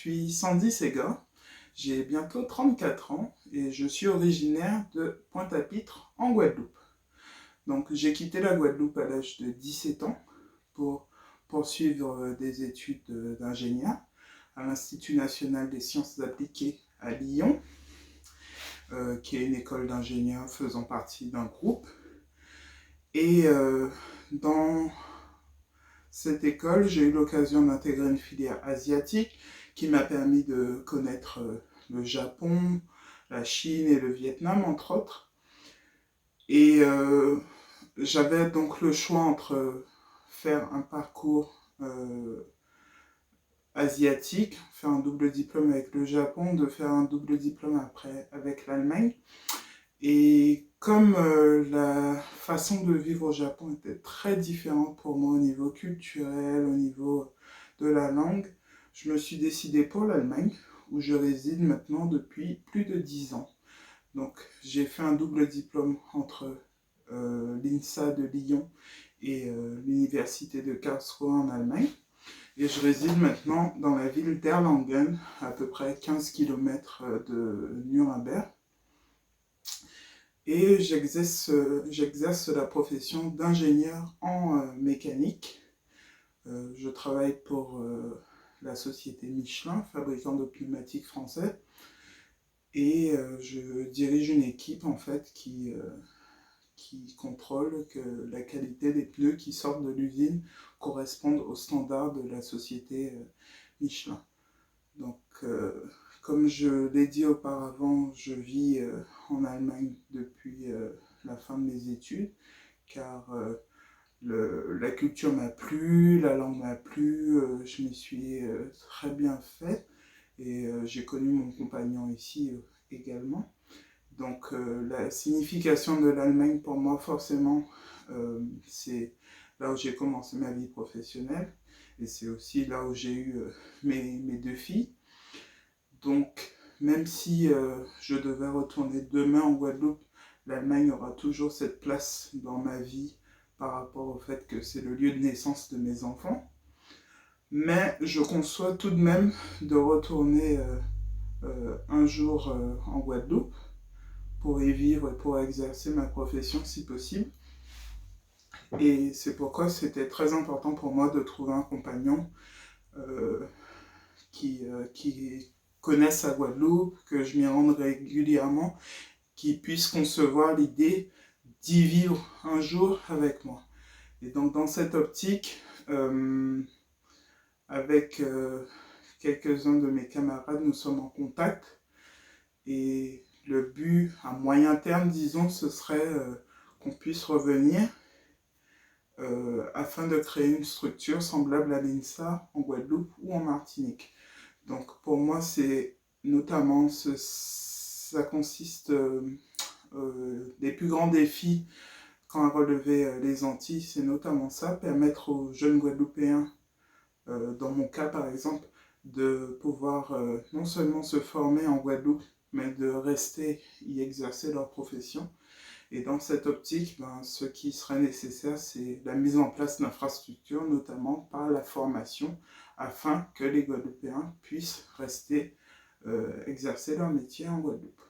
suis Sandy Sega, j'ai bientôt 34 ans et je suis originaire de Pointe-à-Pitre en Guadeloupe. Donc j'ai quitté la Guadeloupe à l'âge de 17 ans pour poursuivre des études d'ingénieur à l'Institut national des sciences appliquées à Lyon, qui est une école d'ingénieurs faisant partie d'un groupe. Et dans cette école, j'ai eu l'occasion d'intégrer une filière asiatique qui m'a permis de connaître le Japon, la Chine et le Vietnam, entre autres. Et j'avais donc le choix entre faire un parcours asiatique, faire un double diplôme avec le Japon, de faire un double diplôme après avec l'Allemagne. Et comme la façon de vivre au Japon était très différente pour moi au niveau culturel, au niveau de la langue, je me suis décidé pour l'Allemagne, où je réside maintenant depuis plus de 10 ans. Donc j'ai fait un double diplôme entre l'INSA de Lyon et l'université de Karlsruhe en Allemagne. Et je réside maintenant dans la ville d'Erlangen, à peu près 15 km de Nuremberg. Et j'exerce la profession d'ingénieur en mécanique. Je travaille pour la société Michelin, fabricant de pneumatiques français. Et je dirige une équipe en fait qui contrôle que la qualité des pneus qui sortent de l'usine correspondent aux standards de la société Michelin. Donc, comme je l'ai dit auparavant, je vis en Allemagne depuis la fin de mes études, car la culture m'a plu, la langue m'a plu, je m'y suis très bien fait, et j'ai connu mon compagnon ici également. Donc la signification de l'Allemagne pour moi, forcément, c'est là où j'ai commencé ma vie professionnelle, et c'est aussi là où j'ai eu mes deux filles. Donc, même si je devais retourner demain en Guadeloupe, l'Allemagne aura toujours cette place dans ma vie par rapport au fait que c'est le lieu de naissance de mes enfants. Mais je conçois tout de même de retourner un jour en Guadeloupe pour y vivre et pour exercer ma profession si possible. Et c'est pourquoi c'était très important pour moi de trouver un compagnon qui connaisse la Guadeloupe, que je m'y rende régulièrement, qui puisse concevoir l'idée d'y vivre un jour avec moi. Et donc dans cette optique, avec quelques-uns de mes camarades, nous sommes en contact. Et le but à moyen terme, disons, ce serait qu'on puisse revenir afin de créer une structure semblable à l'INSA en Guadeloupe ou en Martinique. Donc pour moi, c'est notamment, ça consiste, les plus grands défis quand à relever les Antilles, c'est notamment ça, permettre aux jeunes Guadeloupéens, dans mon cas par exemple, de pouvoir non seulement se former en Guadeloupe, mais de rester y exercer leur profession. Et dans cette optique, ce qui serait nécessaire, c'est la mise en place d'infrastructures, notamment par la formation, afin que les Guadeloupéens puissent rester exercer leur métier en Guadeloupe.